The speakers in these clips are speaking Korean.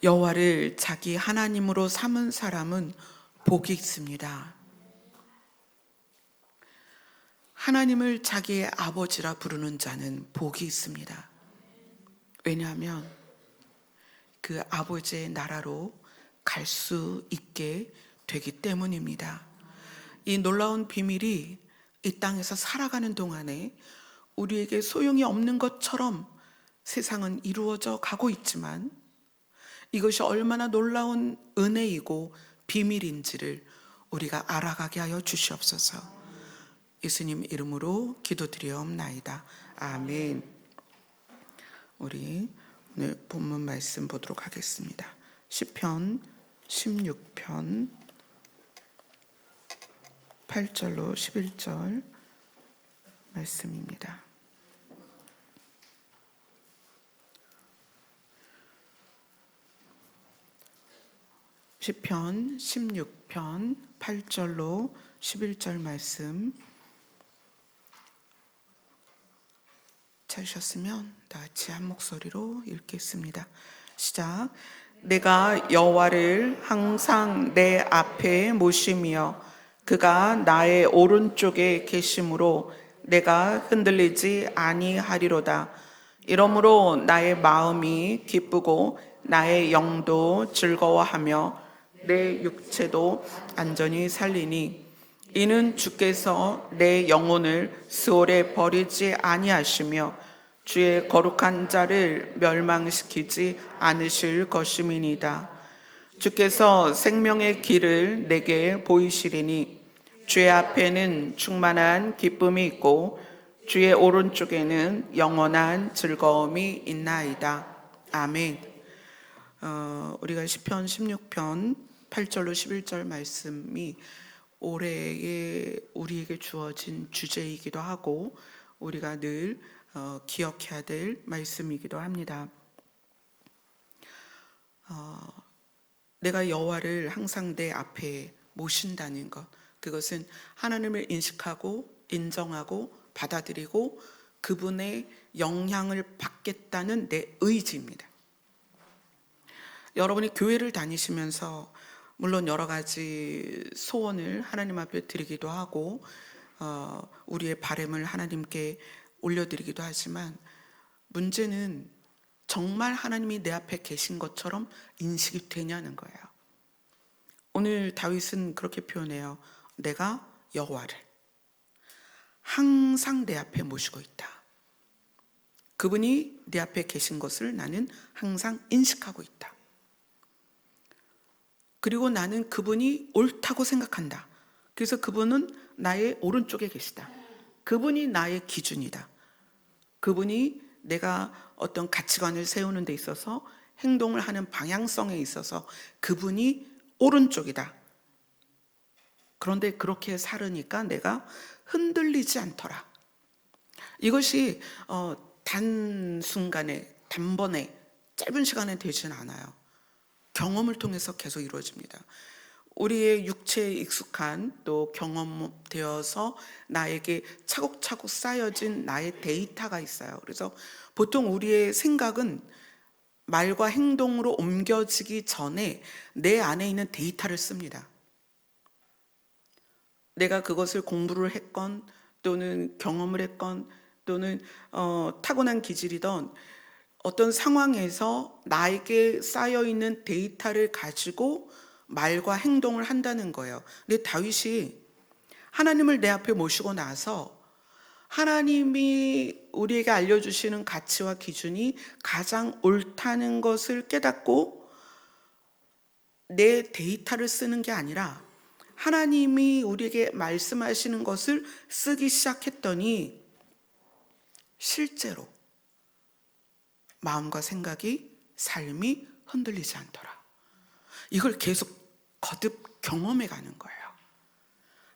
여호와를 자기 하나님으로 삼은 사람은 복이 있습니다. 하나님을 자기의 아버지라 부르는 자는 복이 있습니다. 왜냐하면 그 아버지의 나라로 갈 수 있게 되기 때문입니다. 이 놀라운 비밀이 이 땅에서 살아가는 동안에 우리에게 소용이 없는 것처럼 세상은 이루어져 가고 있지만 이것이 얼마나 놀라운 은혜이고 비밀인지를 우리가 알아가게 하여 주시옵소서. 예수님 이름으로 기도드리옵나이다. 아멘. 우리 오늘 본문 말씀 보도록 하겠습니다. 시편 16편 8절로 11절 말씀입니다. 시편 16편 8절로 11절 말씀 찾으셨으면 다 같이 한 목소리로 읽겠습니다. 시작. 내가 여호와를 항상 내 앞에 모시며 그가 나의 오른쪽에 계심으로 내가 흔들리지 아니하리로다. 이러므로 나의 마음이 기쁘고 나의 영도 즐거워하며 내 육체도 안전히 살리니 이는 주께서 내 영혼을 스올에 버리지 아니하시며 주의 거룩한 자를 멸망시키지 않으실 것임이니이다. 주께서 생명의 길을 내게 보이시리니 주의 앞에는 충만한 기쁨이 있고 주의 오른쪽에는 영원한 즐거움이 있나이다. 아멘. 우리가 시편 16편 8절로 11절 말씀이 올해에 우리에게 주어진 주제이기도 하고 우리가 늘 기억해야 될 말씀이기도 합니다. 내가 여호와를 항상 내 앞에 모신다는 것, 그것은 하나님을 인식하고 인정하고 받아들이고 그분의 영향을 받겠다는 내 의지입니다. 여러분이 교회를 다니시면서 물론 여러 가지 소원을 하나님 앞에 드리기도 하고 우리의 바람을 하나님께 올려드리기도 하지만 문제는 정말 하나님이 내 앞에 계신 것처럼 인식이 되냐는 거예요. 오늘 다윗은 그렇게 표현해요. 내가 여호와를 항상 내 앞에 모시고 있다. 그분이 내 앞에 계신 것을 나는 항상 인식하고 있다. 그리고 나는 그분이 옳다고 생각한다. 그래서 그분은 나의 오른쪽에 계시다. 그분이 나의 기준이다. 그분이 내가 어떤 가치관을 세우는 데 있어서 행동을 하는 방향성에 있어서 그분이 오른쪽이다. 그런데 그렇게 살으니까 내가 흔들리지 않더라. 이것이 단번에 짧은 시간에 되지는 않아요. 경험을 통해서 계속 이루어집니다. 우리의 육체에 익숙한 또 경험되어서 나에게 차곡차곡 쌓여진 나의 데이터가 있어요. 그래서 보통 우리의 생각은 말과 행동으로 옮겨지기 전에 내 안에 있는 데이터를 씁니다. 내가 그것을 공부를 했건 또는 경험을 했건 또는 타고난 기질이던 어떤 상황에서 나에게 쌓여있는 데이터를 가지고 말과 행동을 한다는 거예요. 근데 다윗이 하나님을 내 앞에 모시고 나서 하나님이 우리에게 알려주시는 가치와 기준이 가장 옳다는 것을 깨닫고 내 데이터를 쓰는 게 아니라 하나님이 우리에게 말씀하시는 것을 쓰기 시작했더니 실제로 마음과 생각이, 삶이 흔들리지 않더라. 이걸 계속 거듭 경험해 가는 거예요.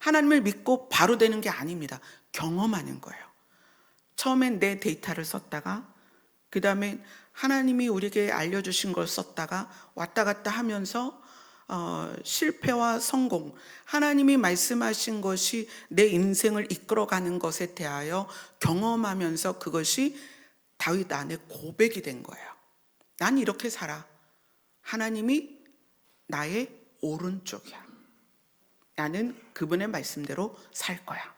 하나님을 믿고 바로 되는 게 아닙니다. 경험하는 거예요. 처음엔 내 데이터를 썼다가 그 다음에 하나님이 우리에게 알려주신 걸 썼다가 왔다 갔다 하면서 실패와 성공, 하나님이 말씀하신 것이 내 인생을 이끌어가는 것에 대하여 경험하면서 그것이 다윗 안에 고백이 된 거예요. 난 이렇게 살아. 하나님이 나의 오른쪽이야. 나는 그분의 말씀대로 살 거야.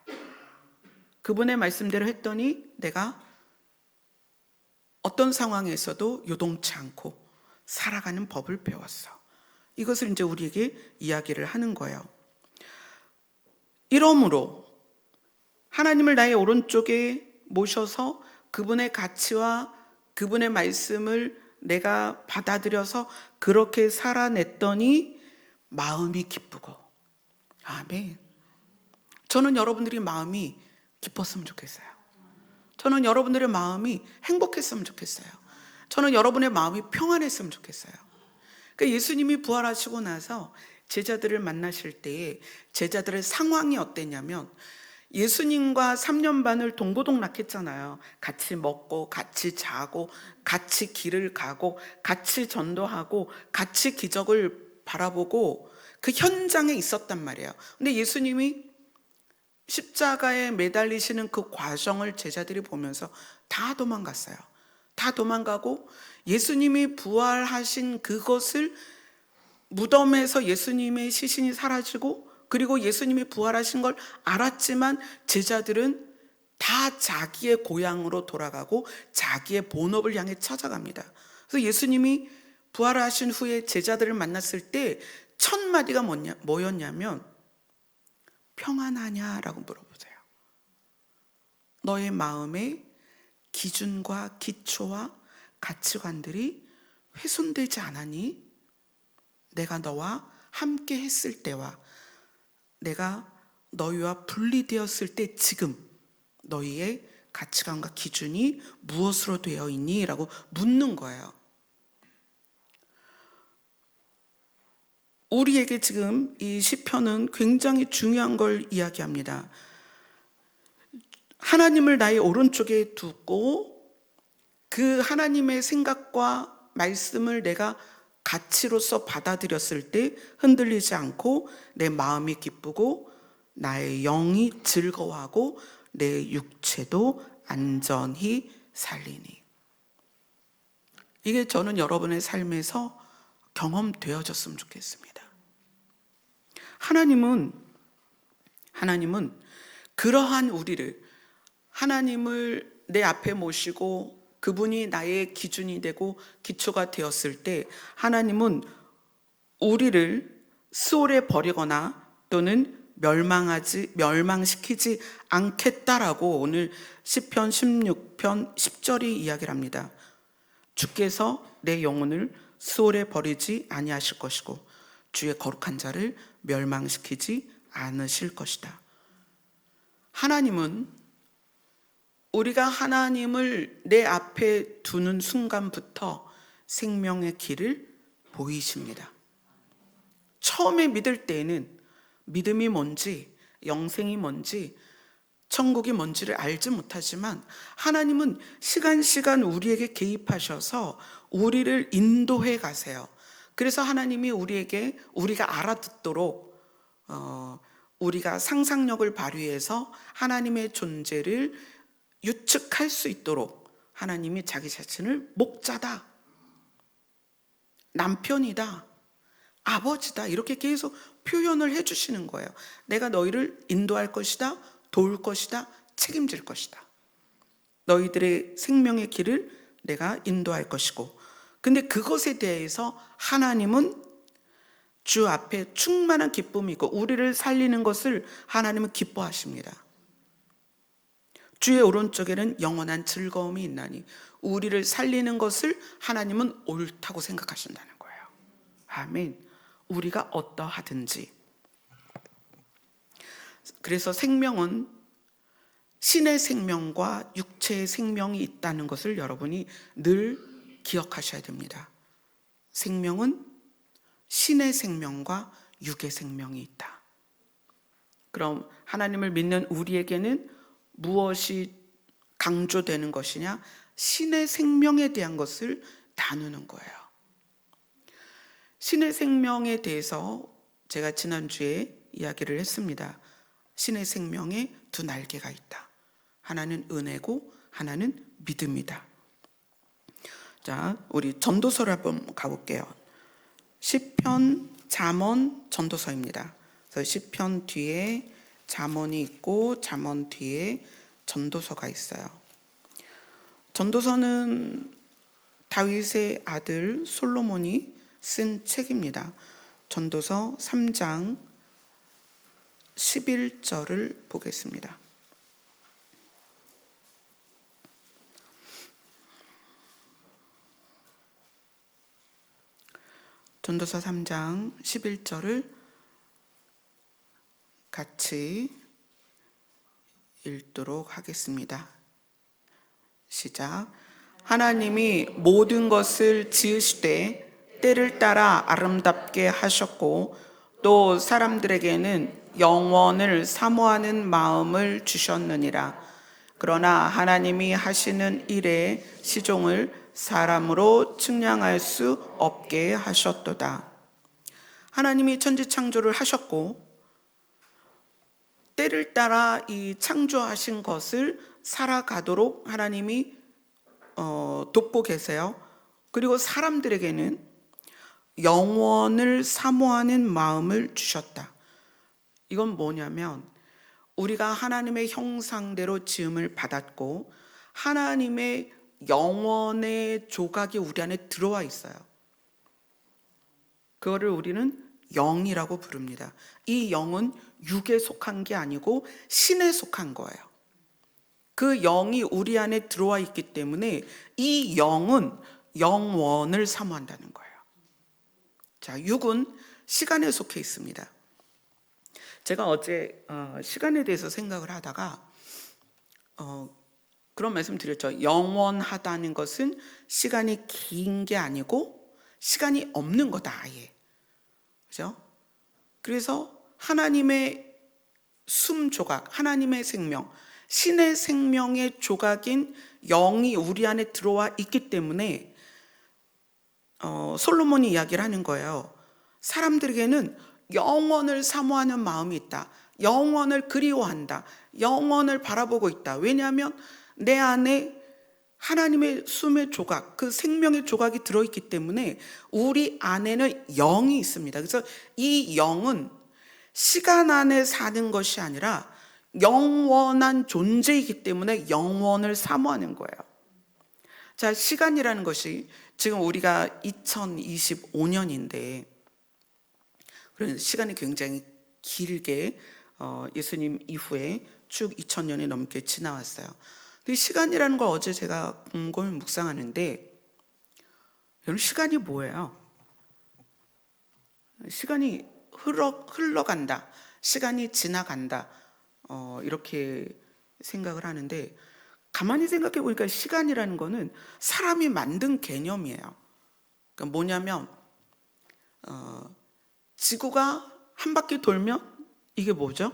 그분의 말씀대로 했더니 내가 어떤 상황에서도 요동치 않고 살아가는 법을 배웠어. 이것을 이제 우리에게 이야기를 하는 거예요. 이러므로 하나님을 나의 오른쪽에 모셔서 그분의 가치와 그분의 말씀을 내가 받아들여서 그렇게 살아냈더니 마음이 기쁘고. 아멘. 저는 여러분들이 마음이 기뻤으면 좋겠어요. 저는 여러분들의 마음이 행복했으면 좋겠어요. 저는 여러분의 마음이 평안했으면 좋겠어요. 그러니까 예수님이 부활하시고 나서 제자들을 만나실 때에 제자들의 상황이 어땠냐면 예수님과 3년 반을 동고동락했잖아요. 같이 먹고 같이 자고 같이 길을 가고 같이 전도하고 같이 기적을 바라보고 그 현장에 있었단 말이에요. 근데 예수님이 십자가에 매달리시는 그 과정을 제자들이 보면서 다 도망갔어요. 다 도망가고 예수님이 부활하신 그것을 무덤에서 예수님의 시신이 사라지고 그리고 예수님이 부활하신 걸 알았지만 제자들은 다 자기의 고향으로 돌아가고 자기의 본업을 향해 찾아갑니다. 그래서 예수님이 부활하신 후에 제자들을 만났을 때 첫 마디가 뭐였냐면 평안하냐라고 물어보세요. 너의 마음의 기준과 기초와 가치관들이 훼손되지 않았니? 내가 너와 함께 했을 때와 내가 너희와 분리되었을 때 지금 너희의 가치관과 기준이 무엇으로 되어 있니? 라고 묻는 거예요. 우리에게 지금 이 시편은 굉장히 중요한 걸 이야기합니다. 하나님을 나의 오른쪽에 두고 그 하나님의 생각과 말씀을 내가 가치로서 받아들였을 때 흔들리지 않고 내 마음이 기쁘고 나의 영이 즐거워하고 내 육체도 안전히 살리니. 이게 저는 여러분의 삶에서 경험되어졌으면 좋겠습니다. 하나님은 그러한 우리를 하나님을 내 앞에 모시고 그분이 나의 기준이 되고 기초가 되었을 때 하나님은 우리를 수월에 버리거나 또는 멸망시키지 않겠다라고 오늘 시편 16편 10절이 이야기를 합니다. 주께서 내 영혼을 수월에 버리지 아니하실 것이고 주의 거룩한 자를 멸망시키지 않으실 것이다. 하나님은 우리가 하나님을 내 앞에 두는 순간부터 생명의 길을 보이십니다. 처음에 믿을 때에는 믿음이 뭔지, 영생이 뭔지, 천국이 뭔지를 알지 못하지만 하나님은 시간 우리에게 개입하셔서 우리를 인도해 가세요. 그래서 하나님이 우리가 알아듣도록 우리가 상상력을 발휘해서 하나님의 존재를 유측할 수 있도록 하나님이 자기 자신을 목자다, 남편이다, 아버지다 이렇게 계속 표현을 해주시는 거예요. 내가 너희를 인도할 것이다, 도울 것이다, 책임질 것이다. 너희들의 생명의 길을 내가 인도할 것이고, 근데 그것에 대해서 하나님은 주 앞에 충만한 기쁨이 있고 우리를 살리는 것을 하나님은 기뻐하십니다. 주의 오른쪽에는 영원한 즐거움이 있나니 우리를 살리는 것을 하나님은 옳다고 생각하신다는 거예요. 아멘. 우리가 어떠하든지. 그래서 생명은 신의 생명과 육체의 생명이 있다는 것을 여러분이 늘 기억하셔야 됩니다. 생명은 신의 생명과 육의 생명이 있다. 그럼 하나님을 믿는 우리에게는 무엇이 강조되는 것이냐? 신의 생명에 대한 것을 나누는 거예요. 신의 생명에 대해서 제가 지난주에 이야기를 했습니다. 신의 생명에 두 날개가 있다. 하나는 은혜고 하나는 믿음이다. 자, 우리 전도서를 한번 가볼게요. 시편, 잠언, 전도서입니다. 그래서 시편 뒤에 잠언이 있고 잠언 뒤에 전도서가 있어요. 전도서는 다윗의 아들 솔로몬이 쓴 책입니다. 전도서 3장 11절을 보겠습니다. 전도서 3장 11절을 같이 읽도록 하겠습니다. 시작. 하나님이 모든 것을 지으시되 때를 따라 아름답게 하셨고 또 사람들에게는 영원을 사모하는 마음을 주셨느니라. 그러나 하나님이 하시는 일의 시종을 사람으로 측량할 수 없게 하셨도다. 하나님이 천지 창조를 하셨고 때를 따라 이 창조하신 것을 살아가도록 하나님이 돕고 계세요. 그리고 사람들에게는 영원을 사모하는 마음을 주셨다. 이건 뭐냐면 우리가 하나님의 형상대로 지음을 받았고 하나님의 영원의 조각이 우리 안에 들어와 있어요. 그거를 우리는 영이라고 부릅니다. 이 영은 육에 속한 게 아니고 신에 속한 거예요. 그 영이 우리 안에 들어와 있기 때문에 이 영은 영원을 사모한다는 거예요. 자, 육은 시간에 속해 있습니다. 제가 어제 시간에 대해서 생각을 하다가 그런 말씀 드렸죠. 영원하다는 것은 시간이 긴 게 아니고 시간이 없는 거다 아예. 그죠? 그래서 하나님의 숨 조각, 하나님의 생명, 신의 생명의 조각인 영이 우리 안에 들어와 있기 때문에 솔로몬이 이야기를 하는 거예요. 사람들에게는 영원을 사모하는 마음이 있다. 영원을 그리워한다. 영원을 바라보고 있다. 왜냐하면 내 안에 하나님의 숨의 조각, 그 생명의 조각이 들어있기 때문에 우리 안에는 영이 있습니다. 그래서 이 영은 시간 안에 사는 것이 아니라 영원한 존재이기 때문에 영원을 사모하는 거예요. 자, 시간이라는 것이 지금 우리가 2025년인데 그런 시간이 굉장히 길게 예수님 이후에 쭉 2000년이 넘게 지나왔어요. 그 시간이라는 걸 어제 제가 곰곰이 묵상하는데 여러분 시간이 뭐예요? 시간이 흘러간다. 시간이 지나간다. 이렇게 생각을 하는데 가만히 생각해 보니까 시간이라는 거는 사람이 만든 개념이에요. 그러니까 뭐냐면 지구가 한 바퀴 돌면 이게 뭐죠?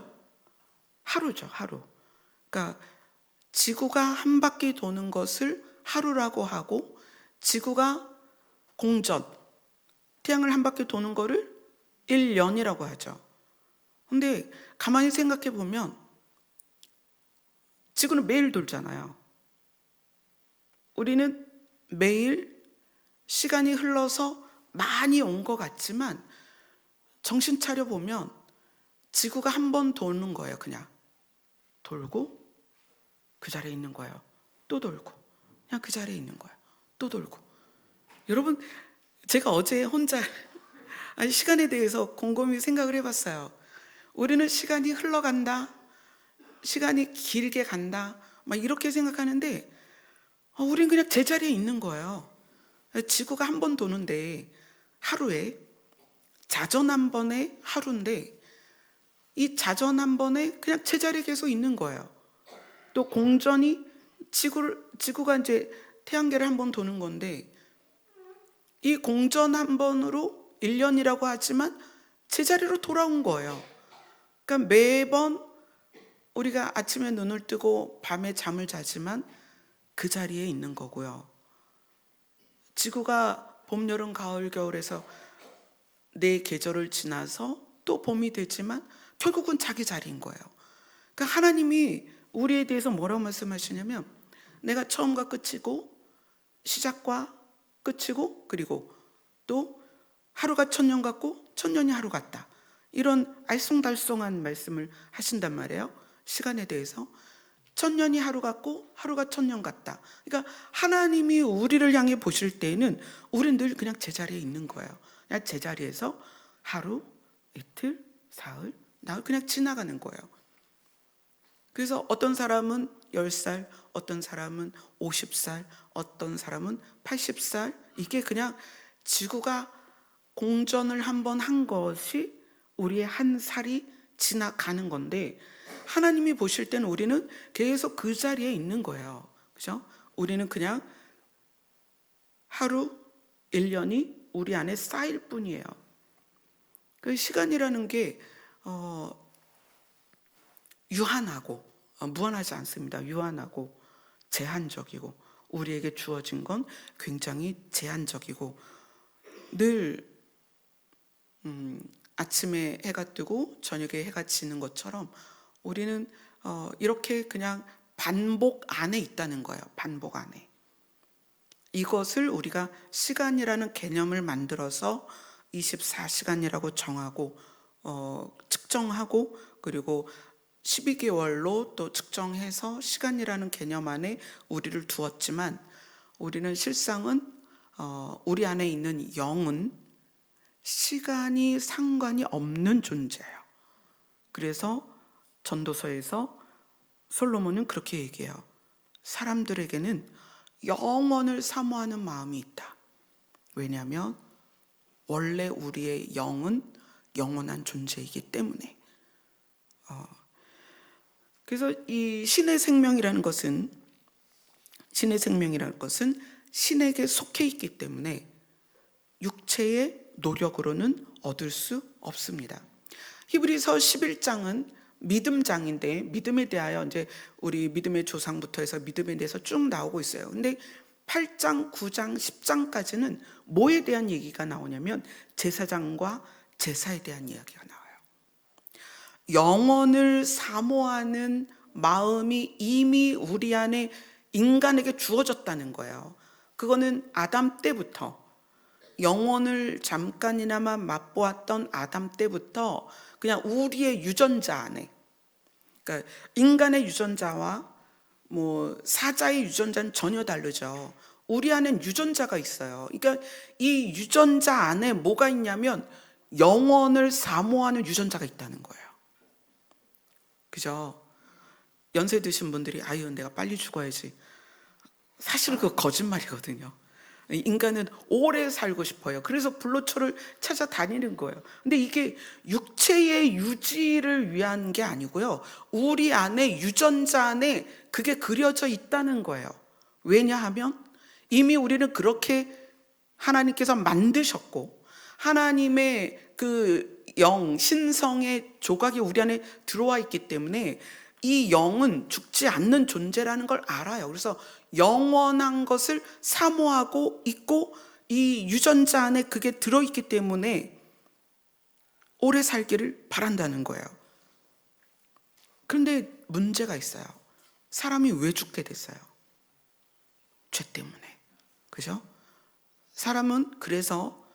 하루죠, 하루. 그러니까 지구가 한 바퀴 도는 것을 하루라고 하고 지구가 공전, 태양을 한 바퀴 도는 거를 1년이라고 하죠. 근데 가만히 생각해 보면 지구는 매일 돌잖아요. 우리는 매일 시간이 흘러서 많이 온 것 같지만 정신 차려 보면 지구가 한 번 도는 거예요. 그냥 돌고 그 자리에 있는 거예요. 또 돌고 그냥 그 자리에 있는 거예요. 또 돌고. 여러분 제가 어제 혼자 시간에 대해서 곰곰이 생각을 해봤어요. 우리는 시간이 흘러간다, 시간이 길게 간다 막 이렇게 생각하는데 우리는 그냥 제자리에 있는 거예요. 지구가 한 번 도는데 하루에 자전 한 번에 하루인데 이 자전 한 번에 그냥 제자리에 계속 있는 거예요. 또 공전이 지구가 이제 태양계를 한 번 도는 건데 이 공전 한 번으로 1년이라고 하지만 제자리로 돌아온 거예요. 그러니까 매번 우리가 아침에 눈을 뜨고 밤에 잠을 자지만 그 자리에 있는 거고요. 지구가 봄, 여름, 가을, 겨울에서 네 계절을 지나서 또 봄이 되지만 결국은 자기 자리인 거예요. 그러니까 하나님이 우리에 대해서 뭐라고 말씀하시냐면 내가 처음과 끝이고 시작과 끝이고 그리고 또 하루가 천년 같고 천년이 하루 같다. 이런 알쏭달쏭한 말씀을 하신단 말이에요. 시간에 대해서. 천년이 하루 같고 하루가 천년 같다. 그러니까 하나님이 우리를 향해 보실 때에는 우리는 늘 그냥 제자리에 있는 거예요. 그냥 제자리에서 하루, 이틀, 사흘, 나흘 그냥 지나가는 거예요. 그래서 어떤 사람은 10살, 어떤 사람은 50살, 어떤 사람은 80살, 이게 그냥 지구가 공전을 한번 한 것이 우리의 한 살이 지나가는 건데, 하나님이 보실 때는 우리는 계속 그 자리에 있는 거예요. 그죠? 우리는 그냥 하루, 1년이 우리 안에 쌓일 뿐이에요. 그 시간이라는 게 유한하고 무한하지 않습니다. 유한하고 제한적이고, 우리에게 주어진 건 굉장히 제한적이고, 늘 아침에 해가 뜨고 저녁에 해가 지는 것처럼 우리는 이렇게 그냥 반복 안에 있다는 거예요. 반복 안에. 이것을 우리가 시간이라는 개념을 만들어서 24시간이라고 정하고 측정하고, 그리고 12개월로 또 측정해서 시간이라는 개념 안에 우리를 두었지만, 우리는 실상은 우리 안에 있는 영은 시간이 상관이 없는 존재예요. 그래서 전도서에서 솔로몬은 그렇게 얘기해요. 사람들에게는 영원을 사모하는 마음이 있다. 왜냐하면 원래 우리의 영은 영원한 존재이기 때문에. 그래서 이 신의 생명이라는 것은 신에게 속해 있기 때문에 육체의 노력으로는 얻을 수 없습니다. 히브리서 11장은 믿음장인데, 믿음에 대하여 이제 우리 믿음의 조상부터 해서 믿음에 대해서 쭉 나오고 있어요. 근데 8장, 9장, 10장까지는 뭐에 대한 얘기가 나오냐면 제사장과 제사에 대한 이야기가 나와요. 영원을 사모하는 마음이 이미 우리 안에 인간에게 주어졌다는 거예요. 그거는 아담 때부터, 영원을 잠깐이나마 맛보았던 아담 때부터 그냥 우리의 유전자 안에, 그러니까 인간의 유전자와 사자의 유전자는 전혀 다르죠. 우리 안엔 유전자가 있어요. 그러니까 이 유전자 안에 뭐가 있냐면 영원을 사모하는 유전자가 있다는 거예요. 그죠? 연세 드신 분들이 아유 내가 빨리 죽어야지. 사실 그거 거짓말이거든요. 인간은 오래 살고 싶어요. 그래서 불로초를 찾아다니는 거예요. 근데 이게 육체의 유지를 위한 게 아니고요, 우리 안에 유전자 안에 그게 그려져 있다는 거예요. 왜냐하면 이미 우리는 그렇게 하나님께서 만드셨고, 하나님의 그 영, 신성의 조각이 우리 안에 들어와 있기 때문에 이 영은 죽지 않는 존재라는 걸 알아요. 그래서 영원한 것을 사모하고 있고, 이 유전자 안에 그게 들어있기 때문에 오래 살기를 바란다는 거예요. 그런데 문제가 있어요. 사람이 왜 죽게 됐어요? 죄 때문에. 그죠? 사람은 그래서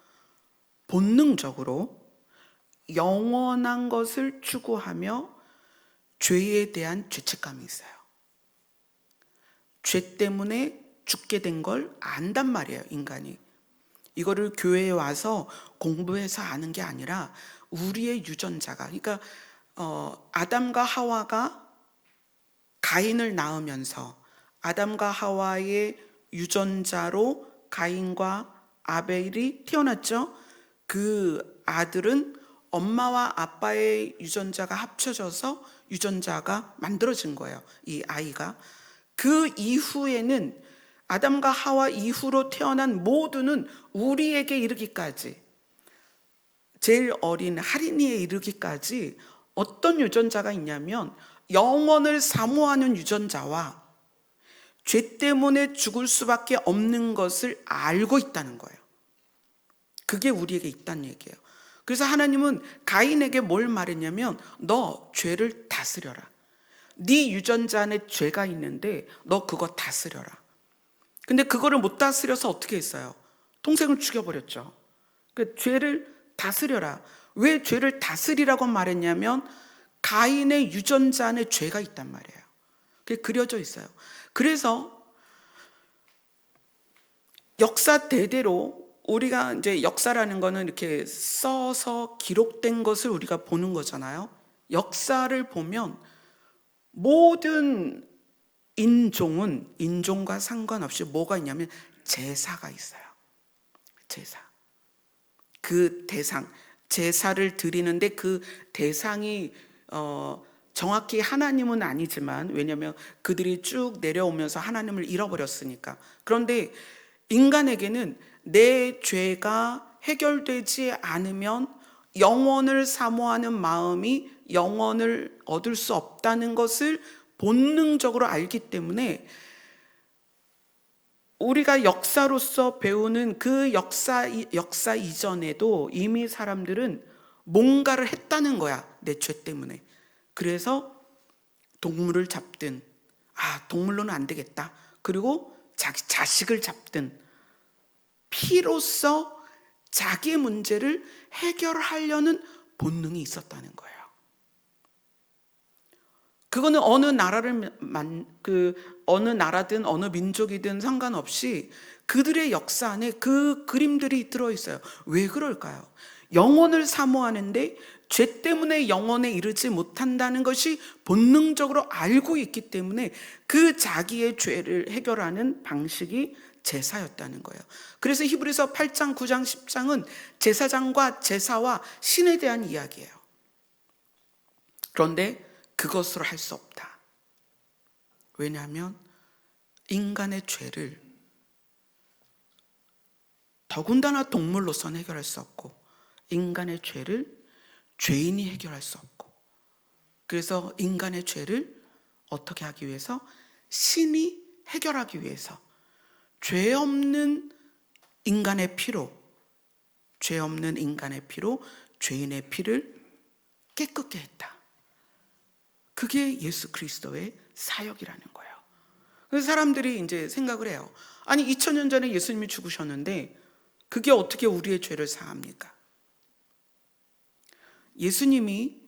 본능적으로 영원한 것을 추구하며 죄에 대한 죄책감이 있어요. 죄 때문에 죽게 된 걸 안단 말이에요, 인간이. 이거를 교회에 와서 공부해서 아는 게 아니라 우리의 유전자가, 그러니까 아담과 하와가 가인을 낳으면서 아담과 하와의 유전자로 가인과 아벨이 태어났죠. 그 아들은 엄마와 아빠의 유전자가 합쳐져서 유전자가 만들어진 거예요, 이 아이가. 그 이후에는 아담과 하와 이후로 태어난 모두는 우리에게 이르기까지, 제일 어린 할인이에 이르기까지 어떤 유전자가 있냐면 영원을 사모하는 유전자와 죄 때문에 죽을 수밖에 없는 것을 알고 있다는 거예요. 그게 우리에게 있다는 얘기예요. 그래서 하나님은 가인에게 뭘 말했냐면 너 죄를 다스려라. 네 유전자 안에 죄가 있는데 너 그거 다스려라. 근데 그거를 못 다스려서 어떻게 했어요? 동생을 죽여버렸죠. 그 죄를 다스려라. 왜 죄를 다스리라고 말했냐면 가인의 유전자 안에 죄가 있단 말이에요. 그게 그려져 있어요. 그래서 역사 대대로 우리가 이제 역사라는 거는 이렇게 써서 기록된 것을 우리가 보는 거잖아요. 역사를 보면 모든 인종은 인종과 상관없이 뭐가 있냐면 제사가 있어요. 제사. 그 대상, 제사를 드리는데 그 대상이 정확히 하나님은 아니지만, 왜냐하면 그들이 쭉 내려오면서 하나님을 잃어버렸으니까. 그런데 인간에게는 내 죄가 해결되지 않으면 영원을 사모하는 마음이 영원을 얻을 수 없다는 것을 본능적으로 알기 때문에 우리가 역사로서 배우는 그 역사 이전에도 이미 사람들은 뭔가를 했다는 거야, 내 죄 때문에. 그래서 동물을 잡든, 동물로는 안 되겠다, 그리고 자기 자식을 잡든 피로써 자기의 문제를 해결하려는 본능이 있었다는 거예요. 그거는 어느 나라든 어느 민족이든 상관없이 그들의 역사 안에 그 그림들이 들어있어요. 왜 그럴까요? 영혼을 사모하는데 죄 때문에 영혼에 이르지 못한다는 것이 본능적으로 알고 있기 때문에 그 자기의 죄를 해결하는 방식이 제사였다는 거예요. 그래서 히브리서 8장, 9장, 10장은 제사장과 제사와 신에 대한 이야기예요. 그런데 그것으로 할 수 없다. 왜냐하면 인간의 죄를 더군다나 동물로서는 해결할 수 없고, 인간의 죄를 죄인이 해결할 수 없고, 그래서 인간의 죄를 어떻게 하기 위해서? 신이 해결하기 위해서 죄 없는 인간의 피로, 죄인의 피를 깨끗게 했다. 그게 예수 그리스도의 사역이라는 거예요. 그래서 사람들이 이제 생각을 해요. 아니 2000년 전에 예수님이 죽으셨는데 그게 어떻게 우리의 죄를 사합니까? 예수님이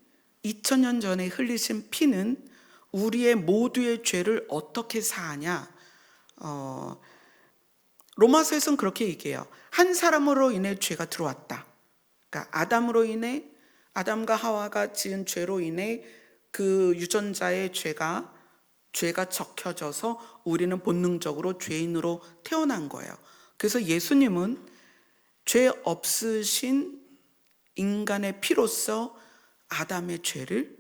2000년 전에 흘리신 피는 우리의 모두의 죄를 어떻게 사하냐? 로마서에서는 그렇게 얘기해요. 한 사람으로 인해 죄가 들어왔다. 그러니까 아담과 하와가 지은 죄로 인해 그 유전자의 죄가 적혀져서 우리는 본능적으로 죄인으로 태어난 거예요. 그래서 예수님은 죄 없으신 인간의 피로서 아담의 죄를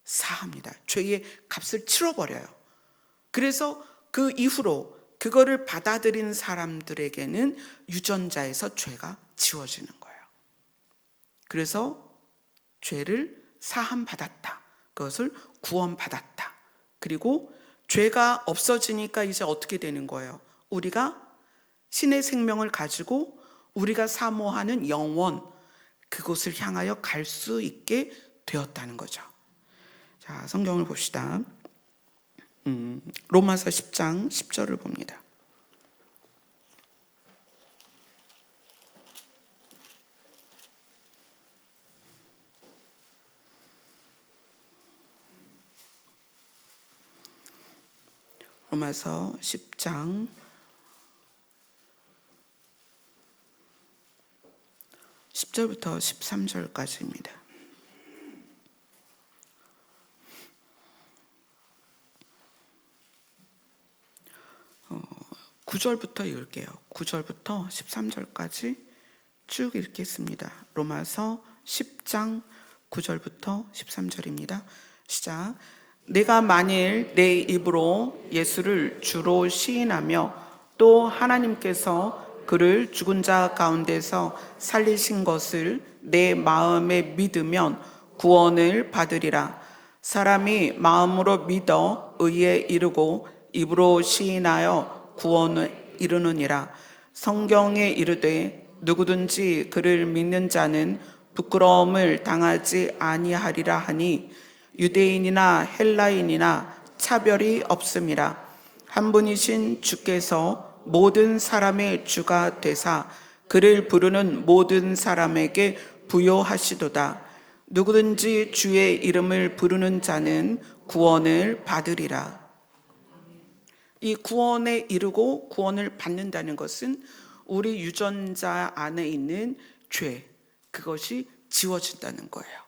사합니다. 죄의 값을 치러버려요. 그래서 그 이후로 그거를 받아들인 사람들에게는 유전자에서 죄가 지워지는 거예요. 그래서 죄를 사함받았다. 그것을 구원받았다. 그리고 죄가 없어지니까 이제 어떻게 되는 거예요? 우리가 신의 생명을 가지고 우리가 사모하는 영원, 그곳을 향하여 갈 수 있게 되었다는 거죠. 자, 성경을 봅시다. 로마서 10장 10절을 봅니다. 로마서 10장 10절부터 13절까지입니다. 구 9절부터 읽을게요. 9절부터 13절까지 쭉 읽겠습니다. 로마서 10장 9절부터 13절입니다. 시작. 내가 만일 내 입으로 예수를 주로 시인하며 또 하나님께서 그를 죽은 자 가운데서 살리신 것을 내 마음에 믿으면 구원을 받으리라. 사람이 마음으로 믿어 의에 이르고 입으로 시인하여 구원을 이루느니라. 성경에 이르되 누구든지 그를 믿는 자는 부끄러움을 당하지 아니하리라 하니 유대인이나 헬라인이나 차별이 없음이라. 한 분이신 주께서 모든 사람의 주가 되사 그를 부르는 모든 사람에게 부요하시도다. 누구든지 주의 이름을 부르는 자는 구원을 받으리라. 이 구원에 이르고 구원을 받는다는 것은 우리 유전자 안에 있는 죄, 그것이 지워진다는 거예요.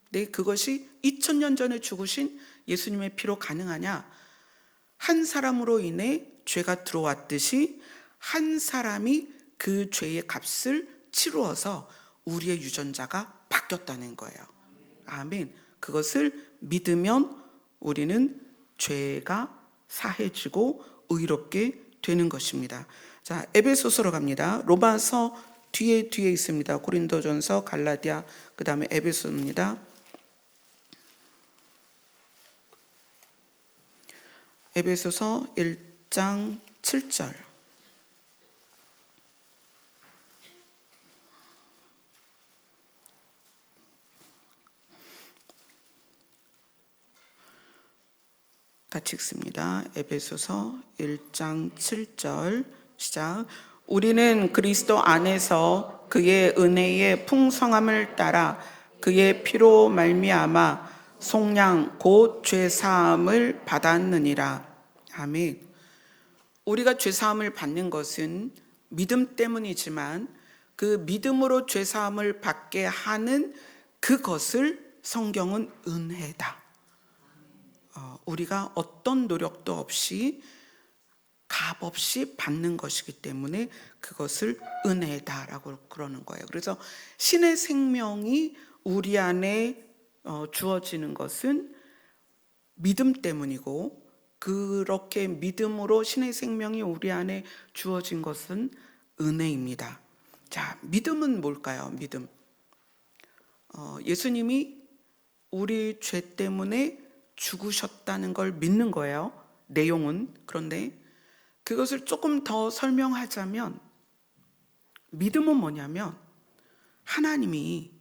네, 그것이 2000년 전에 죽으신 예수님의 피로 가능하냐? 한 사람으로 인해 죄가 들어왔듯이 한 사람이 그 죄의 값을 치루어서 우리의 유전자가 바뀌었다는 거예요. 아멘. 그것을 믿으면 우리는 죄가 사해지고 의롭게 되는 것입니다. 자, 에베소서로 갑니다. 로마서 뒤에 있습니다. 고린도전서, 갈라디아, 그 다음에 에베소입니다. 에베소서 1장 7절. 같이 읽습니다. 에베소서 1장 7절 시작. 우리는 그리스도 안에서 그의 은혜의 풍성함을 따라 그의 피로 말미암아 속량 곧 죄사함을 받았느니라. 아멘. 우리가 죄사함을 받는 것은 믿음 때문이지만 그 믿음으로 죄사함을 받게 하는 그것을 성경은 은혜다. 우리가 어떤 노력도 없이 값없이 받는 것이기 때문에 그것을 은혜다라고 그러는 거예요. 그래서 신의 생명이 우리 안에 주어지는 것은 믿음 때문이고, 그렇게 믿음으로 신의 생명이 우리 안에 주어진 것은 은혜입니다. 자, 믿음은 뭘까요? 믿음. 예수님이 우리 죄 때문에 죽으셨다는 걸 믿는 거예요. 내용은. 그런데 그것을 조금 더 설명하자면 믿음은 뭐냐면 하나님이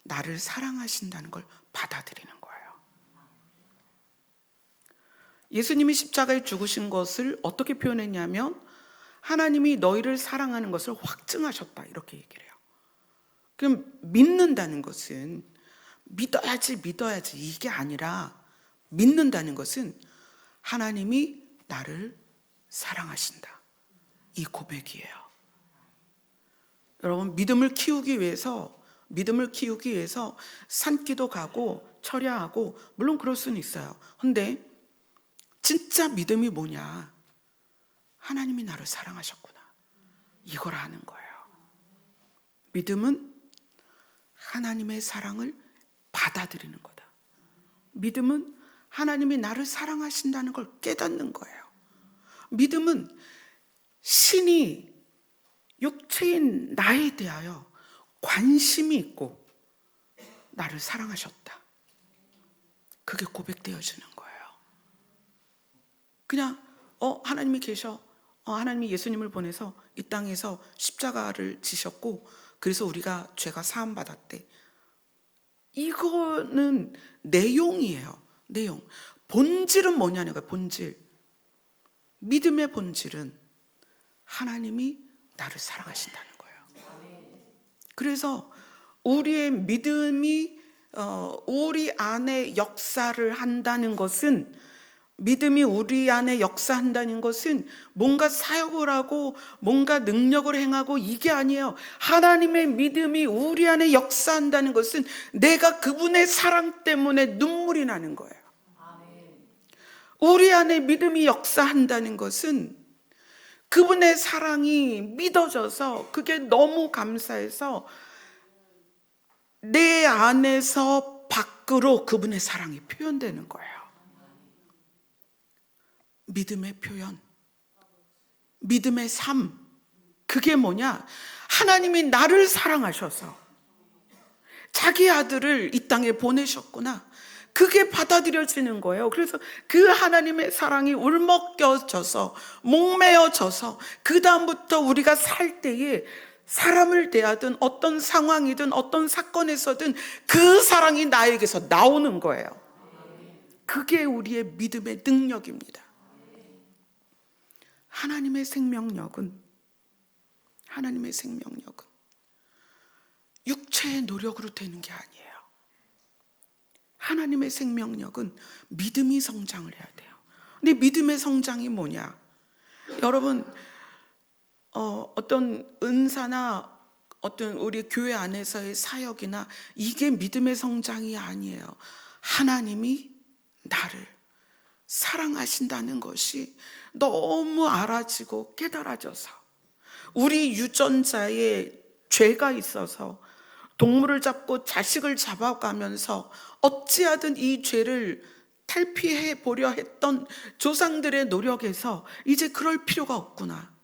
나를 사랑하신다는 걸 받아들이는 거예요. 예수님이 십자가에 죽으신 것을 어떻게 표현했냐면 하나님이 너희를 사랑하는 것을 확증하셨다, 이렇게 얘기를 해요. 그럼 믿는다는 것은 믿어야지 이게 아니라, 믿는다는 것은 하나님이 나를 사랑하신다, 이 고백이에요. 여러분, 믿음을 키우기 위해서 산기도 가고 철야하고 물론 그럴 수는 있어요. 근데 진짜 믿음이 뭐냐? 하나님이 나를 사랑하셨구나, 이걸 아는 거예요. 믿음은 하나님의 사랑을 받아들이는 거다. 믿음은 하나님이 나를 사랑하신다는 걸 깨닫는 거예요. 믿음은 신이 육체인 나에 대하여 관심이 있고 나를 사랑하셨다, 그게 고백되어지는 거예요. 그냥 하나님이 계셔, 하나님이 예수님을 보내서 이 땅에서 십자가를 지셨고 그래서 우리가 죄가 사함 받았대, 이거는 내용이에요. 내용. 본질은 뭐냐는 거예요. 본질. 믿음의 본질은 하나님이 나를 사랑하신다는 거예요. 그래서 우리의 믿음이 우리 안에 역사를 한다는 것은, 믿음이 우리 안에 역사한다는 것은 뭔가 사역을 하고 뭔가 능력을 행하고 이게 아니에요. 하나님의 믿음이 우리 안에 역사한다는 것은 내가 그분의 사랑 때문에 눈물이 나는 거예요. 우리 안에 믿음이 역사한다는 것은 그분의 사랑이 믿어져서 그게 너무 감사해서 내 안에서 밖으로 그분의 사랑이 표현되는 거예요. 믿음의 표현, 믿음의 삶, 그게 뭐냐? 하나님이 나를 사랑하셔서 자기 아들을 이 땅에 보내셨구나, 그게 받아들여지는 거예요. 그래서 그 하나님의 사랑이 울먹여져서 목매어져서 그 다음부터 우리가 살 때에 사람을 대하든 어떤 상황이든 어떤 사건에서든 그 사랑이 나에게서 나오는 거예요. 그게 우리의 믿음의 능력입니다. 하나님의 생명력은 하나님의 생명력은 육체의 노력으로 되는 게 아니에요. 하나님의 생명력은 믿음이 성장을 해야 돼요. 근데 믿음의 성장이 뭐냐? 여러분, 어떤 은사나 어떤 우리 교회 안에서의 사역이나 이게 믿음의 성장이 아니에요. 하나님이 나를 사랑하신다는 것이 너무 알아지고 깨달아져서, 우리 유전자에 죄가 있어서 동물을 잡고 자식을 잡아가면서 어찌하든 이 죄를 탈피해 보려 했던 조상들의 노력에서 이제 그럴 필요가 없구나.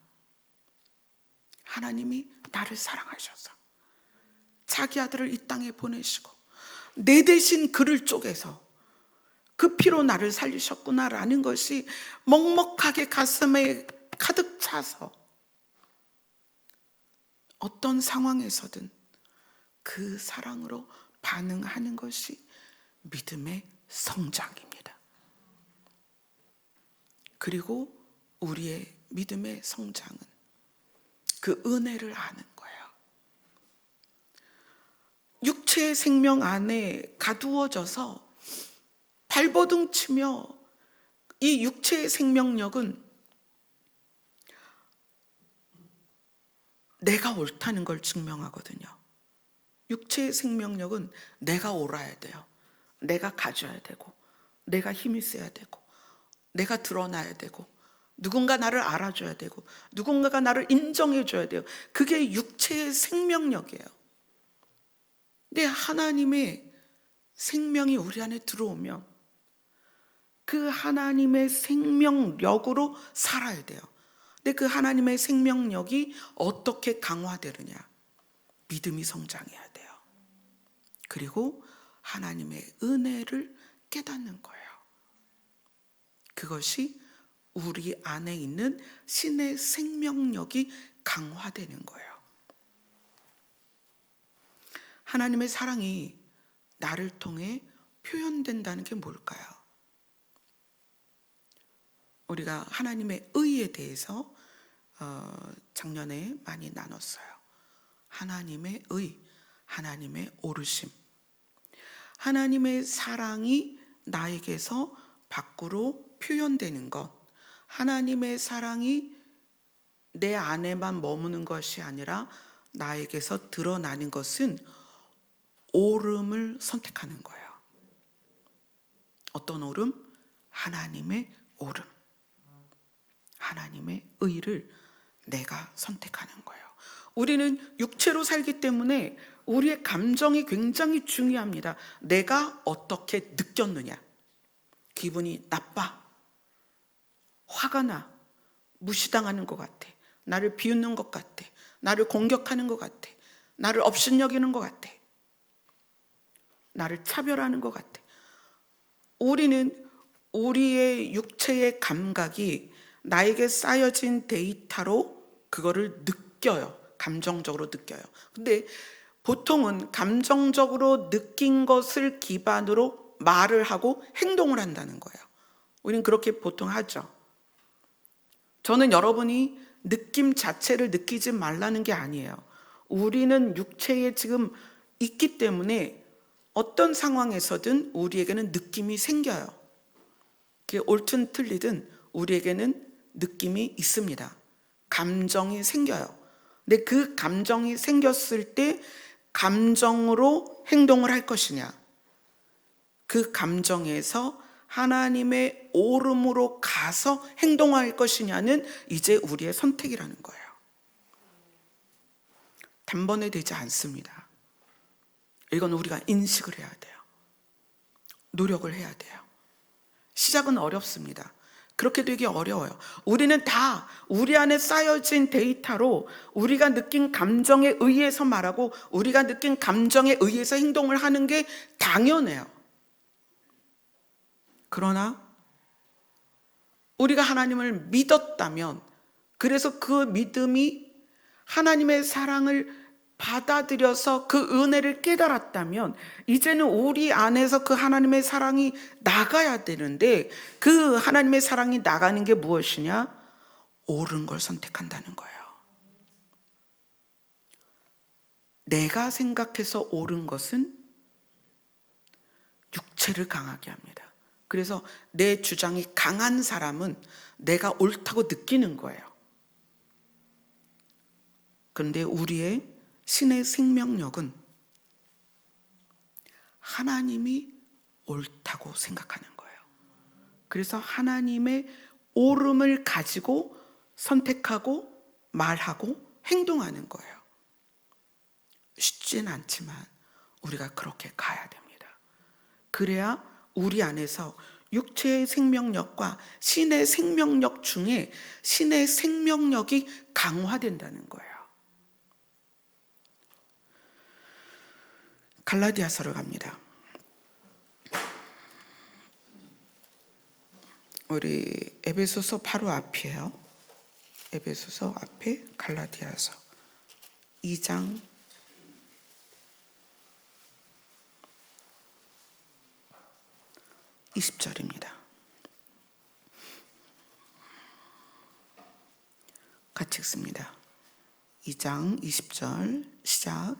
하나님이 나를 사랑하셔서 자기 아들을 이 땅에 보내시고 내 대신 그를 쪼개서 그 피로 나를 살리셨구나라는 것이 먹먹하게 가슴에 가득 차서 어떤 상황에서든 그 사랑으로 반응하는 것이 믿음의 성장입니다. 그리고 우리의 믿음의 성장은 그 은혜를 아는 거예요. 육체의 생명 안에 가두어져서 발버둥 치며 이 육체의 생명력은 내가 옳다는 걸 증명하거든요. 육체의 생명력은 내가 옳아야 돼요. 내가 가져야 되고, 내가 힘이 세야 되고, 내가 드러나야 되고, 누군가 나를 알아줘야 되고, 누군가가 나를 인정해줘야 돼요. 그게 육체의 생명력이에요. 근데 하나님의 생명이 우리 안에 들어오면 그 하나님의 생명력으로 살아야 돼요. 근데 그 하나님의 생명력이 어떻게 강화되느냐? 믿음이 성장해야 돼요. 그리고 하나님의 은혜를 깨닫는 거예요. 그것이 우리 안에 있는 신의 생명력이 강화되는 거예요. 하나님의 사랑이 나를 통해 표현된다는 게 뭘까요? 우리가 하나님의 의에 대해서 작년에 많이 나눴어요. 하나님의 의, 하나님의 오르심. 하나님의 사랑이 나에게서 밖으로 표현되는 것, 하나님의 사랑이 내 안에만 머무는 것이 아니라 나에게서 드러나는 것은 옳음을 선택하는 거예요. 어떤 옳음? 하나님의 옳음. 하나님의 의를 내가 선택하는 거예요. 우리는 육체로 살기 때문에 우리의 감정이 굉장히 중요합니다. 내가 어떻게 느꼈느냐? 기분이 나빠, 화가 나, 무시당하는 것 같아, 나를 비웃는 것 같아, 나를 공격하는 것 같아, 나를 업신여기는 것 같아, 나를 차별하는 것 같아. 우리는 우리의 육체의 감각이 나에게 쌓여진 데이터로 그거를 느껴요. 감정적으로 느껴요. 근데 보통은 감정적으로 느낀 것을 기반으로 말을 하고 행동을 한다는 거예요. 우리는 그렇게 보통 하죠. 저는 여러분이 느낌 자체를 느끼지 말라는 게 아니에요. 우리는 육체에 지금 있기 때문에 어떤 상황에서든 우리에게는 느낌이 생겨요. 그게 옳든 틀리든 우리에게는 느낌이 있습니다. 감정이 생겨요. 근데 그 감정이 생겼을 때 감정으로 행동을 할 것이냐, 그 감정에서 하나님의 옳음으로 가서 행동할 것이냐는 이제 우리의 선택이라는 거예요. 단번에 되지 않습니다. 이건 우리가 인식을 해야 돼요. 노력을 해야 돼요. 시작은 어렵습니다. 그렇게 되기 어려워요. 우리는 다 우리 안에 쌓여진 데이터로 우리가 느낀 감정에 의해서 말하고 우리가 느낀 감정에 의해서 행동을 하는 게 당연해요. 그러나 우리가 하나님을 믿었다면, 그래서 그 믿음이 하나님의 사랑을 받아들여서 그 은혜를 깨달았다면 이제는 우리 안에서 그 하나님의 사랑이 나가야 되는데, 그 하나님의 사랑이 나가는 게 무엇이냐? 옳은 걸 선택한다는 거예요. 내가 생각해서 옳은 것은 육체를 강하게 합니다. 그래서 내 주장이 강한 사람은 내가 옳다고 느끼는 거예요. 그런데 우리의 신의 생명력은 하나님이 옳다고 생각하는 거예요. 그래서 하나님의 옳음을 가지고 선택하고 말하고 행동하는 거예요. 쉽지는 않지만 우리가 그렇게 가야 됩니다. 그래야 우리 안에서 육체의 생명력과 신의 생명력 중에 신의 생명력이 강화된다는 거예요. 갈라디아서로 갑니다. 우리 에베소서 바로 앞이에요. 에베소서 앞에 갈라디아서 2장 20절입니다. 같이 읽습니다. 2장 20절 시작.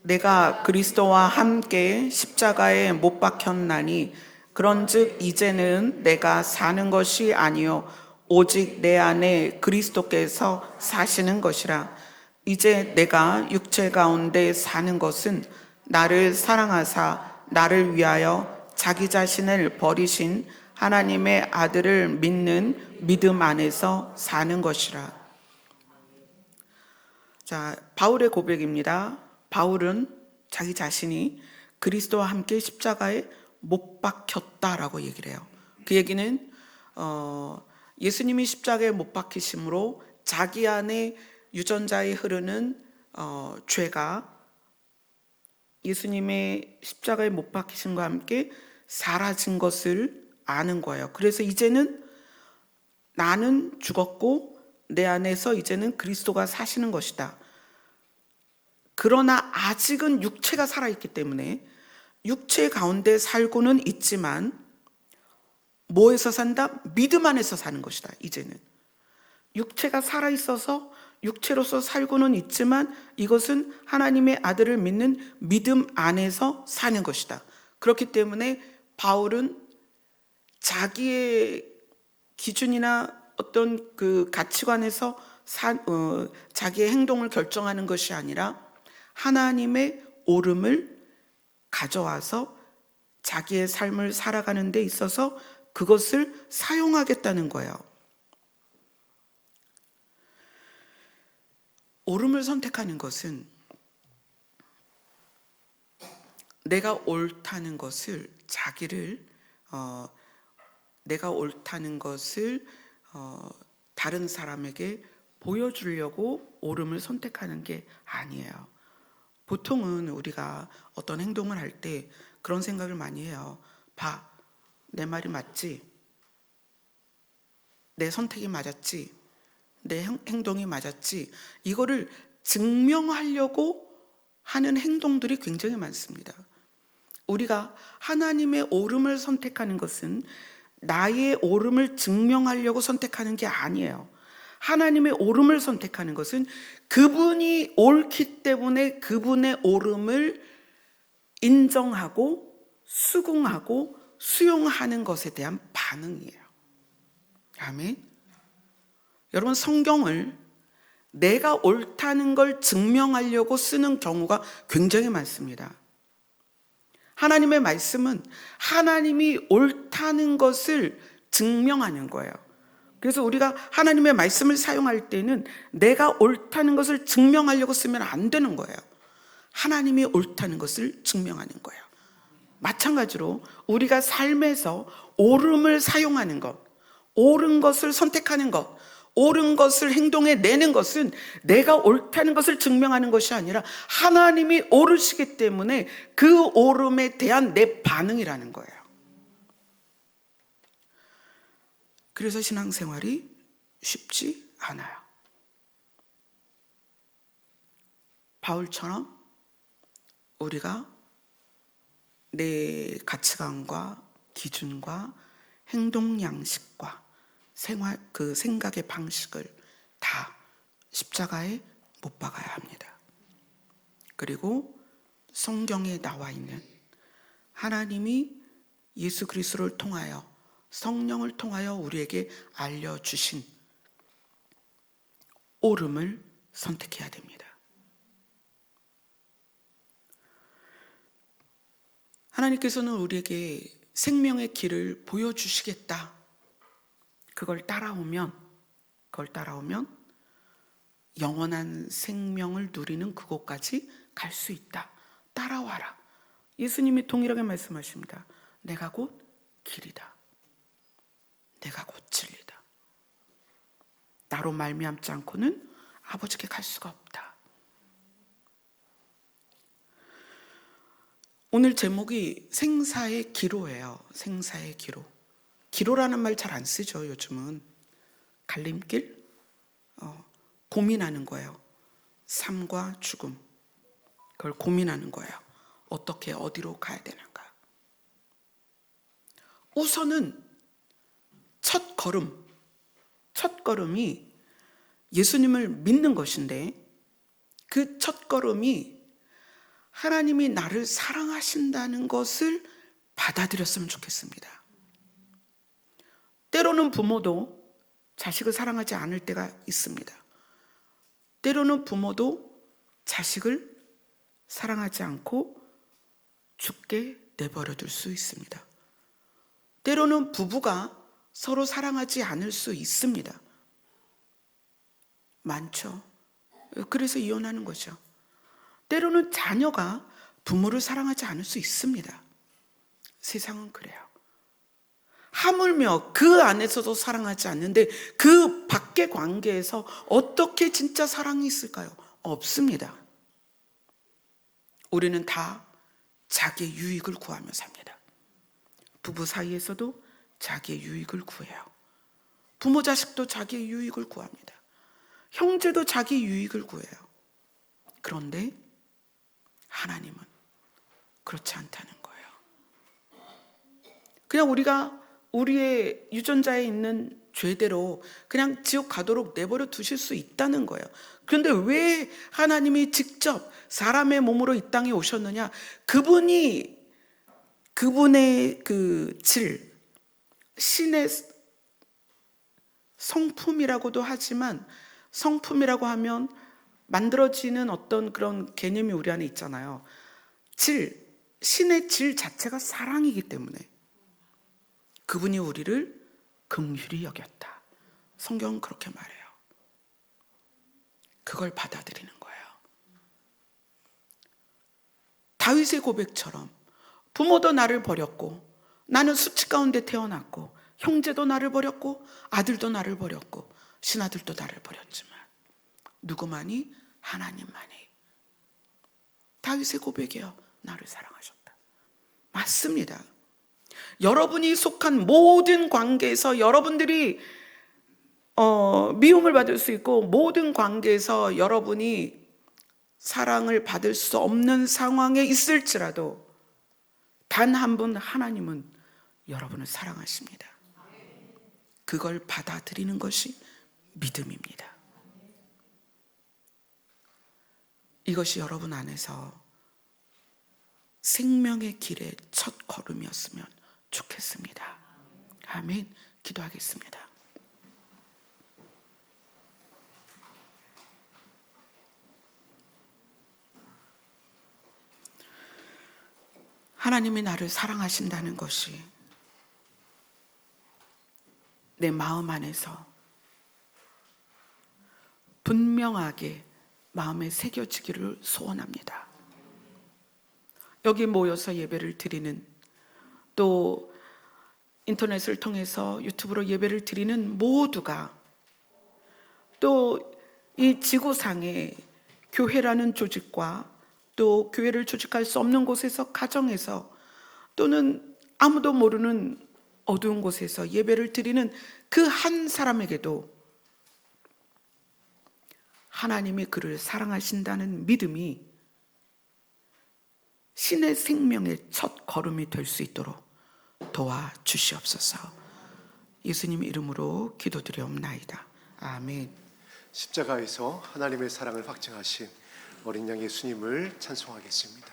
내가 그리스도와 함께 십자가에 못 박혔나니 그런즉 이제는 내가 사는 것이 아니요 오직 내 안에 그리스도께서 사시는 것이라. 이제 내가 육체 가운데 사는 것은 나를 사랑하사 나를 위하여 자기 자신을 버리신 하나님의 아들을 믿는 믿음 안에서 사는 것이라. 자, 바울의 고백입니다. 바울은 자기 자신이 그리스도와 함께 십자가에 못 박혔다라고 얘기를 해요. 그 얘기는 예수님이 십자가에 못 박히심으로 자기 안에 유전자에 흐르는 죄가 예수님의 십자가에 못 박히심과 함께 사라진 것을 아는 거예요. 그래서 이제는 나는 죽었고 내 안에서 이제는 그리스도가 사시는 것이다. 그러나 아직은 육체가 살아있기 때문에 육체 가운데 살고는 있지만 뭐에서 산다? 믿음 안에서 사는 것이다. 이제는 육체가 살아있어서 육체로서 살고는 있지만 이것은 하나님의 아들을 믿는 믿음 안에서 사는 것이다. 그렇기 때문에 바울은 자기의 기준이나 어떤 그 가치관에서 자기의 행동을 결정하는 것이 아니라 하나님의 옳음을 가져와서 자기의 삶을 살아가는 데 있어서 그것을 사용하겠다는 거예요. 옳음을 선택하는 것은 내가 옳다는 것을 내가 옳다는 것을 다른 사람에게 보여주려고 옳음을 선택하는 게 아니에요. 보통은 우리가 어떤 행동을 할 때 그런 생각을 많이 해요. 봐, 내 말이 맞지? 내 선택이 맞았지? 내 행동이 맞았지? 이거를 증명하려고 하는 행동들이 굉장히 많습니다. 우리가 하나님의 옳음을 선택하는 것은 나의 옳음을 증명하려고 선택하는 게 아니에요. 하나님의 옳음을 선택하는 것은 그분이 옳기 때문에 그분의 옳음을 인정하고 수긍하고 수용하는 것에 대한 반응이에요. 아멘. 여러분, 성경을 내가 옳다는 걸 증명하려고 쓰는 경우가 굉장히 많습니다. 하나님의 말씀은 하나님이 옳다는 것을 증명하는 거예요. 그래서 우리가 하나님의 말씀을 사용할 때는 내가 옳다는 것을 증명하려고 쓰면 안 되는 거예요. 하나님이 옳다는 것을 증명하는 거예요. 마찬가지로 우리가 삶에서 옳음을 사용하는 것, 옳은 것을 선택하는 것, 옳은 것을 행동해 내는 것은 내가 옳다는 것을 증명하는 것이 아니라 하나님이 옳으시기 때문에 그 옳음에 대한 내 반응이라는 거예요. 그래서 신앙생활이 쉽지 않아요. 바울처럼 우리가 내 가치관과 기준과 행동 양식과 생활, 그 생각의 방식을 다 십자가에 못 박아야 합니다. 그리고 성경에 나와 있는 하나님이 예수 그리스도를 통하여 성령을 통하여 우리에게 알려주신 옳음을 선택해야 됩니다. 하나님께서는 우리에게 생명의 길을 보여주시겠다. 그걸 따라오면 영원한 생명을 누리는 그곳까지 갈 수 있다. 따라와라. 예수님이 동일하게 말씀하십니다. 내가 곧 길이다. 내가 곧 진리다. 나로 말미암지 않고는 아버지께 갈 수가 없다. 오늘 제목이 생사의 기로예요. 생사의 기로. 기로라는 말 잘 안 쓰죠, 요즘은. 갈림길? 고민하는 거예요. 삶과 죽음. 그걸 고민하는 거예요. 어떻게 어디로 가야 되는가. 우선은 첫 걸음이 예수님을 믿는 것인데 그 첫 걸음이 하나님이 나를 사랑하신다는 것을 받아들였으면 좋겠습니다. 때로는 부모도 자식을 사랑하지 않을 때가 있습니다. 때로는 부모도 자식을 사랑하지 않고 죽게 내버려 둘 수 있습니다. 때로는 부부가 서로 사랑하지 않을 수 있습니다. 많죠. 그래서 이혼하는 거죠. 때로는 자녀가 부모를 사랑하지 않을 수 있습니다. 세상은 그래요. 하물며 그 안에서도 사랑하지 않는데 그 밖의 관계에서 어떻게 진짜 사랑이 있을까요? 없습니다. 우리는 다 자기의 유익을 구하며 삽니다. 부부 사이에서도 자기의 유익을 구해요. 부모 자식도 자기의 유익을 구합니다. 형제도 자기 유익을 구해요. 그런데 하나님은 그렇지 않다는 거예요. 그냥 우리가 우리의 유전자에 있는 죄대로 그냥 지옥 가도록 내버려 두실 수 있다는 거예요. 그런데 왜 하나님이 직접 사람의 몸으로 이 땅에 오셨느냐? 그분의 그 질, 신의 성품이라고도 하지만 성품이라고 하면 만들어지는 어떤 그런 개념이 우리 안에 있잖아요. 신의 질 자체가 사랑이기 때문에 그분이 우리를 긍휼히 여겼다. 성경은 그렇게 말해요. 그걸 받아들이는 거예요. 다윗의 고백처럼 부모도 나를 버렸고 나는 수치 가운데 태어났고 형제도 나를 버렸고 아들도 나를 버렸고 신하들도 나를 버렸지만 누구만이? 하나님만이. 다윗의 고백이에요. 나를 사랑하셨다. 맞습니다. 여러분이 속한 모든 관계에서 여러분들이 미움을 받을 수 있고 모든 관계에서 여러분이 사랑을 받을 수 없는 상황에 있을지라도 단 한 분 하나님은 여러분을 사랑하십니다. 그걸 받아들이는 것이 믿음입니다. 이것이 여러분 안에서 생명의 길의 첫 걸음이었으면 좋겠습니다. 아멘. 기도하겠습니다. 하나님이 나를 사랑하신다는 것이 내 마음 안에서 분명하게 마음에 새겨지기를 소원합니다. 여기 모여서 예배를 드리는, 또 인터넷을 통해서 유튜브로 예배를 드리는 모두가, 또 이 지구상의 교회라는 조직과 또 교회를 조직할 수 없는 곳에서, 가정에서, 또는 아무도 모르는 어두운 곳에서 예배를 드리는 그 한 사람에게도 하나님이 그를 사랑하신다는 믿음이 신의 생명의 첫 걸음이 될 수 있도록 도와주시옵소서. 예수님 이름으로 기도드리옵나이다. 아멘. 십자가에서 하나님의 사랑을 확증하신 어린 양 예수님을 찬송하겠습니다.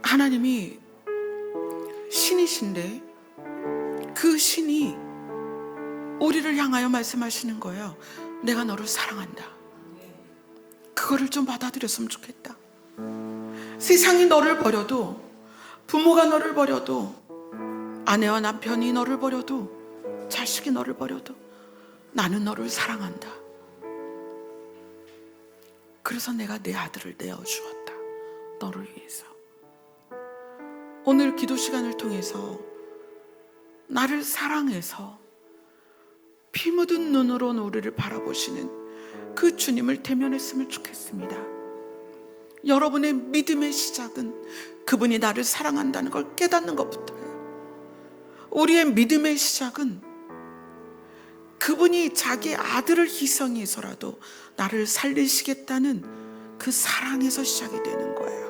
하나님이 신이신데 그 신이 우리를 향하여 말씀하시는 거예요. 내가 너를 사랑한다. 그거를 좀 받아들였으면 좋겠다. 세상이 너를 버려도, 부모가 너를 버려도, 아내와 남편이 너를 버려도, 자식이 너를 버려도 나는 너를 사랑한다. 그래서 내가 내 아들을 내어주었다. 너를 위해서. 오늘 기도 시간을 통해서 나를 사랑해서 피 묻은 눈으로 우리를 바라보시는 그 주님을 대면했으면 좋겠습니다. 여러분의 믿음의 시작은 그분이 나를 사랑한다는 걸 깨닫는 것부터예요. 우리의 믿음의 시작은 그분이 자기 아들을 희생해서라도 나를 살리시겠다는 그 사랑에서 시작이 되는 거예요.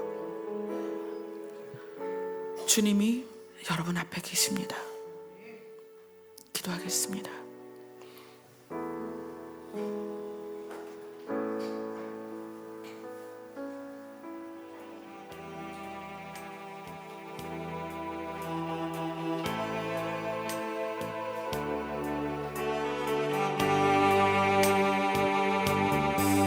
주님이 여러분 앞에 계십니다. 기도하겠습니다.